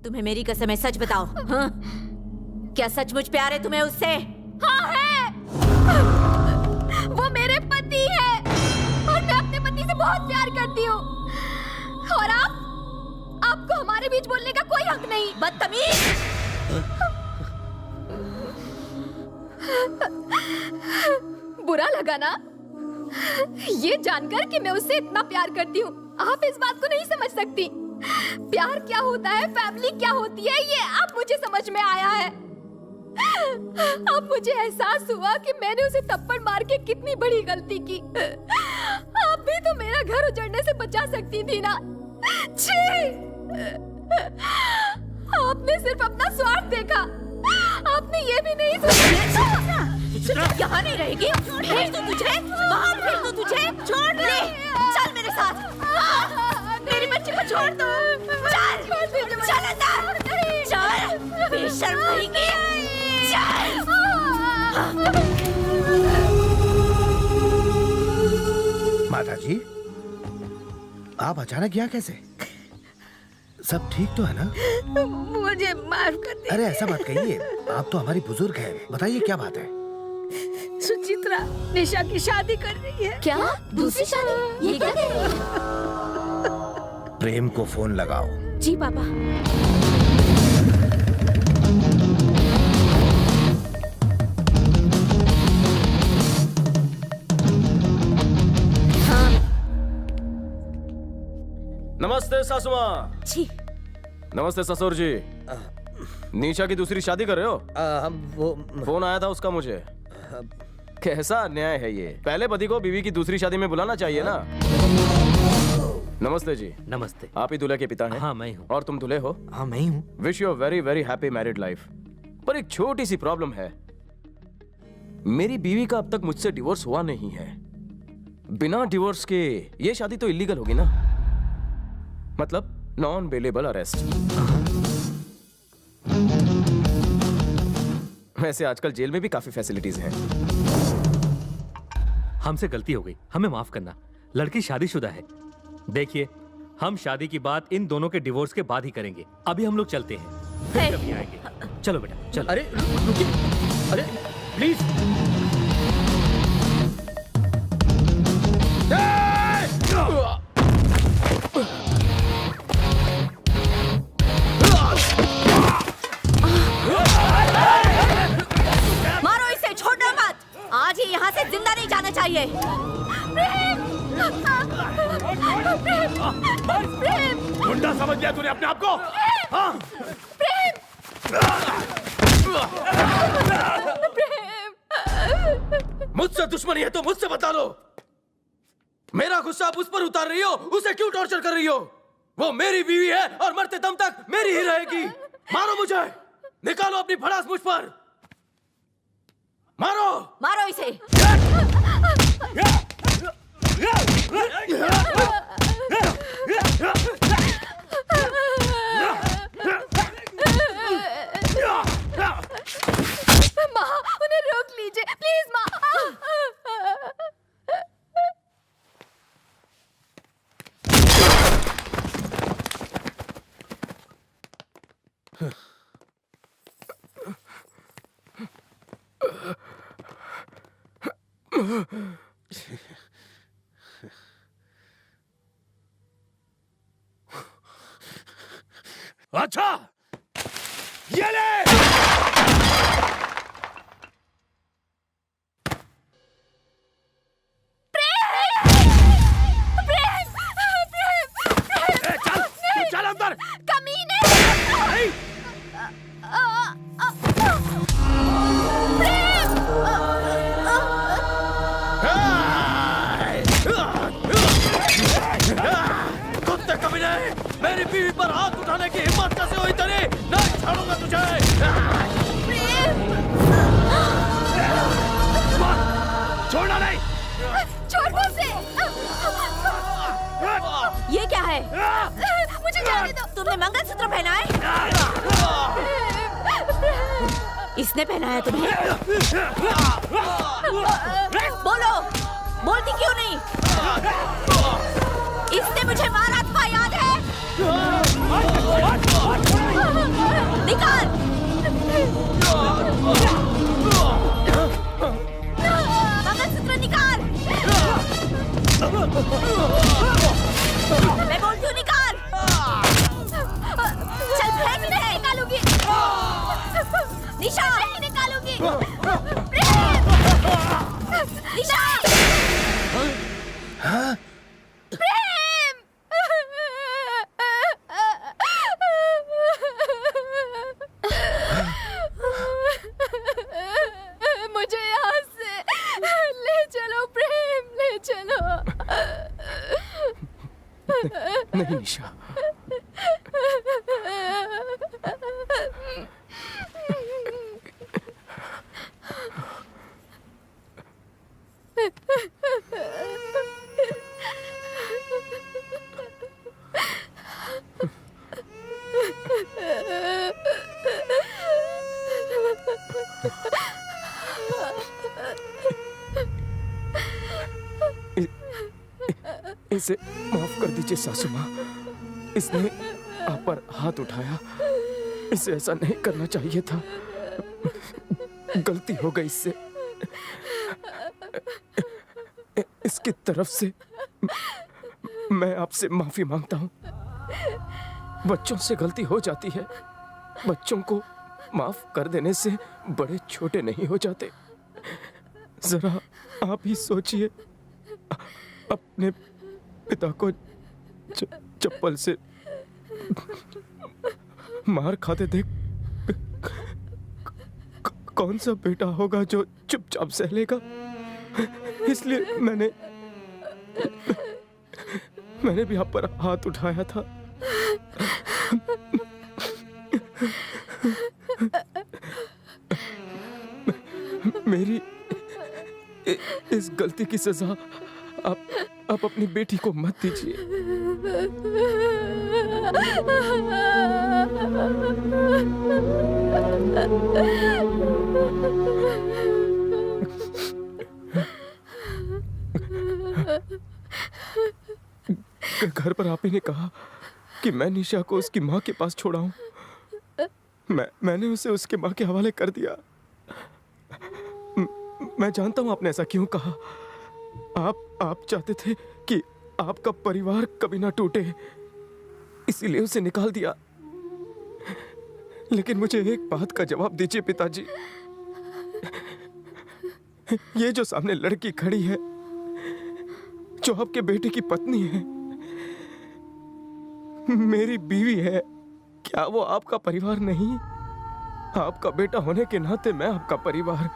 तुम्हें मेरी कसम है, सच बताओ। हाँ? क्या सचमुच प्यार है तुम्हें उससे? हाँ है। वो मेरे पति है और मैं अपने पति से बहुत प्यार करती हूँ। और आपको हमारे बीच बोलने का कोई हक नहीं। बदतमीज! बुरा लगा ना? ये जानकर कि मैं उससे इतना प्यार करती हूँ, आप इस बात को नहीं समझ सकती। प्यार क्या होता है, फैमिली क्या होती है, ये अब मुझे समझ में आया है। अब मुझे एहसास हुआ कि मैंने उसे थप्पड़ मार के कितनी बड़ी गलती की। आप भी तो मेरा घर उजड़ने से बचा सकती थी ना। छी! आपने सिर्फ अपना स्वार्थ देखा। आपने ये भी नहीं सोचा। यहाँ नहीं रहेगी। भेज दो तुझे, बाहर भेज दो तुझे। छोड़ ले, चल मेरे साथ। मेरी बच्ची को छोड़ दो। चल, चल अंदर। चल, बेशर्म करेगी। चल। माता जी, आप अचानक यहाँ कैसे? सब ठीक तो है ना? मुझे माफ कर दीजिए। अरे ऐसा मत कहिए, आप तो हमारी बुजुर्ग हैं। बताइए क्या बात है? सुचित्रा निशा की शादी कर रही है। क्या? दूसरी शादी? ये क्या कह रही है? प्रेम को फोन लगाओ। जी पापा। नमस्ते सासू माँ। छी। नमस्ते ससुर जी। निशा की दूसरी शादी कर रहे हो? वो फोन आया था उसका मुझे। कैसा अन्याय है ये। पहले पति को बीवी की दूसरी शादी में बुलाना चाहिए ना। नमस्ते जी। नमस्ते। आप ही दूल्हे के पिता हैं? हाँ मैं हूँ। और तुम दूल्हे हो? हाँ मैं ही हूँ। Wish you very very happy married life. पर एक छोटी सी प्रॉब्लम है, मेरी बीवी का अब तक मुझसे डिवोर्स हुआ नहीं है। बिना डिवोर्स के ये शादी तो इलीगल होगी ना, मतलब नॉन बेलेबल अरेस्ट। वैसे आजकल जेल में भी काफी फैसिलिटीज हैं। हमसे गलती हो गई, हमें माफ करना। लड़की शादीशुदा है। देखिए, हम शादी की बात इन दोनों के डिवोर्स के बाद ही करेंगे। अभी हम लोग चलते हैं, फिर कभी आएंगे। चलो बेटा चलो। अरे रुकिए, अरे प्लीज। मारो इसे, छोड़ना मत। आज ही यहाँ से जिंदा नहीं जाना चाहिए। गुंडा समझ लिया तूने अपने आप को? हाँ? मुझसे दुश्मनी है तो मुझसे बता लो। मेरा गुस्सा आप उस पर उतार रही हो, उसे क्यों टॉर्चर कर रही हो? वो मेरी बीवी है और मरते दम तक मेरी ही रहेगी। मारो मुझे, निकालो अपनी भड़ास मुझ पर। मारो, मारो इसे। माँ, उन्हें रोक लीजिए प्लीज माँ। अच्छा, ये ले। चल अंदर। कमीने। कुत्ते कमीने, मेरी बीवी पर हाथ उठाने की हिम्मत कैसे हुई तेरी? नहीं छोड़ूंगा तुझे। छोड़ना नहीं। छोड़ मुझसे। ये क्या है? मुझे जाने दो। तुमने मंगलसूत्र पहना है? इसने पहनाया तुम्हें? बोलो, बोलती क्यों नहीं? इसने मुझे मारा था, याद है? निशा नहीं निकालूंगी। प्रेम! निशा! प्रेम! मुझे यहाँ से ले चलो प्रेम, ले चलो। नहीं निशा, इसे माफ कर दीजिए सासू माँ। इसने आप पर हाथ उठाया, इसे ऐसा नहीं करना चाहिए था। गलती हो गई इससे। इसकी तरफ से मैं आपसे माफी मांगता हूँ। बच्चों से गलती हो जाती है। बच्चों को माफ कर देने से बड़े छोटे नहीं हो जाते। जरा आप ही सोचिए, अपने पिता को चप्पल से मार खाते देख कौन सा बेटा होगा जो चुपचाप सह लेगा। इसलिए मैंने भी आप पर हाथ उठाया था। मेरी इस गलती की सजा आप अपनी बेटी को मत दीजिए। घर पर आप ही ने कहा कि मैं निशा को उसकी माँ के पास छोड़ा हूँ। मैंने उसे उसके माँ के हवाले कर दिया। मैं जानता हूँ आपने ऐसा क्यों कहा। आप चाहते थे कि आपका परिवार कभी ना टूटे, इसीलिए उसे निकाल दिया। लेकिन मुझे एक बात का जवाब दीजिए पिताजी। ये जो सामने लड़की खड़ी है, जो आपके बेटे की पत्नी है, मेरी बीवी है, क्या वो आपका परिवार नहीं? आपका बेटा होने के नाते मैं आपका परिवार,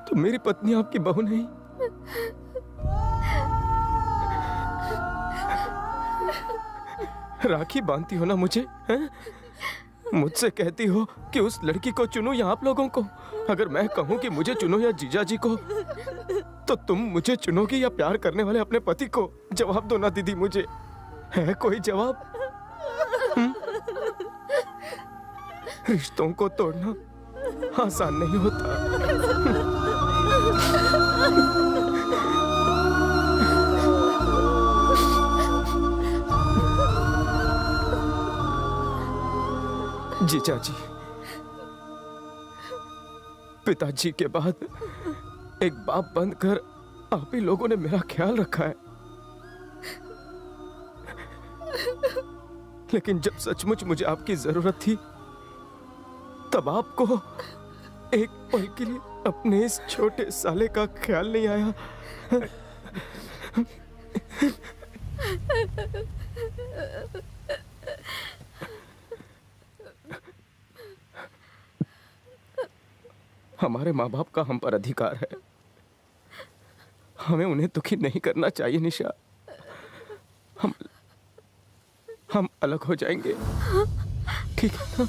तो मेरी पत्नी आपकी बहू नहीं? राखी बांधती हो ना मुझे, हैं? मुझसे कहती हो कि उस लड़की को चुनो या आप लोगों को। अगर मैं कहूं कि मुझे चुनो या जीजा जी को, तो तुम मुझे चुनोगी या प्यार करने वाले अपने पति को? जवाब दो ना दीदी, मुझे है कोई जवाब? रिश्तों को तोड़ना आसान नहीं होता। जीजा जी, पिताजी के बाद एक बाप बनकर आप ही लोगों ने मेरा ख्याल रखा है। लेकिन जब सचमुच मुझे आपकी जरूरत थी, तब आपको एक पल के लिए अपने इस छोटे साले का ख्याल नहीं आया। हमारे माँ बाप का हम पर अधिकार है, हमें उन्हें दुखी नहीं करना चाहिए। निशा, हम अलग हो जाएंगे, ठीक है ना?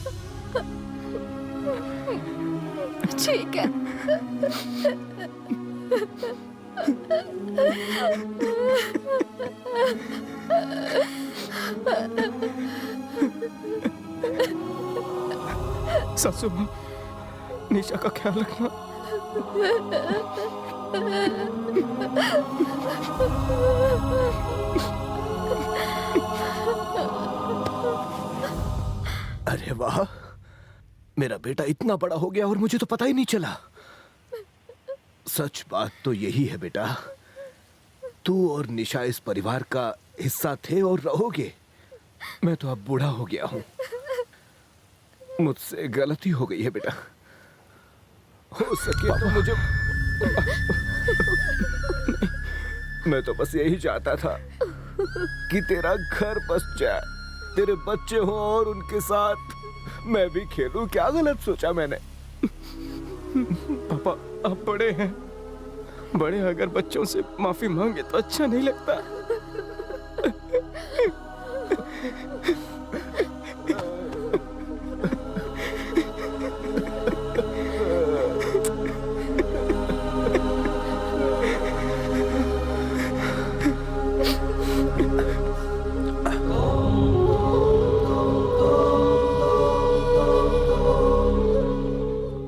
ठीक है। सासू माँ, निशा का ख्याल रखना। अरे वाह, मेरा बेटा इतना बड़ा हो गया और मुझे तो पता ही नहीं चला। सच बात तो यही है बेटा, तू और निशा इस परिवार का हिस्सा थे और रहोगे। मैं तो अब बूढ़ा हो गया हूं। मुझसे गलती हो गई है बेटा। हो सके तो मुझे मैं तो बस यही चाहता था कि तेरा घर बस जाए, तेरे बच्चे हो और उनके साथ मैं भी खेलूं। क्या गलत सोचा मैंने? पापा आप बड़े हैं, बड़े अगर बच्चों से माफी मांगे तो अच्छा नहीं लगता।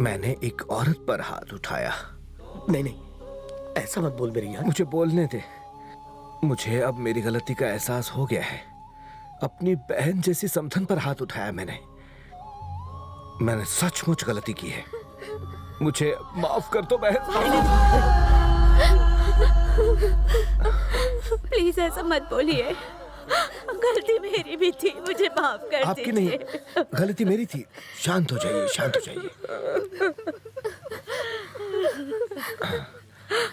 मैंने एक औरत पर हाथ उठाया। नहीं नहीं, ऐसा मत बोल मेरी यार। मुझे बोलने दे। मुझे अब मेरी गलती का एहसास हो गया है। अपनी बहन जैसी समधन पर हाथ उठाया मैंने सचमुच गलती की है। मुझे माफ कर दो बहन। प्लीज ऐसा मत बोलिए, गलती मेरी भी थी, मुझे माफ कर दीजिए। आपकी नहीं, गलती मेरी थी। शांत हो जाइए, शांत हो जाइए।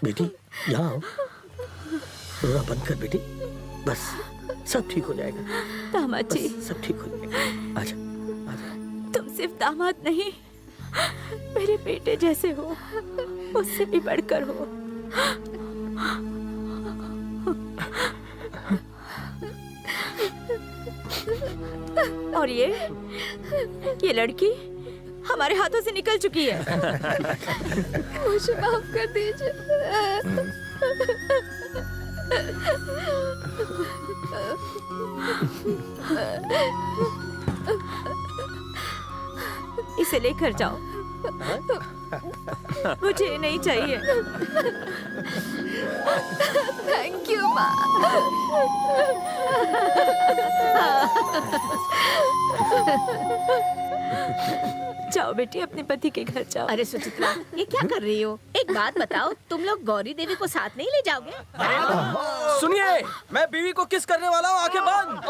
बेटी यहाँ आओ, रोना बंद कर बेटी, बस सब ठीक हो जाएगा। दामाद जी, बस सब ठीक हो जाएगा। आजा आजा। तुम सिर्फ दामाद नहीं, मेरे बेटे जैसे हो, उससे भी बढ़कर हो। और ये लड़की हमारे हाथों से निकल चुकी है। मुझे माफ कर दीजिए। इसे लेकर जाओ, मुझे नहीं चाहिए। थैंक यू माँ। जाओ बेटी, अपने पति के घर जाओ। अरे सुचित्रा, ये क्या कर रही हो? एक बात बताओ, तुम लोग गौरी देवी को साथ नहीं ले जाओगे? सुनिए, मैं बीवी को किस करने वाला हूँ, आंखें बंद।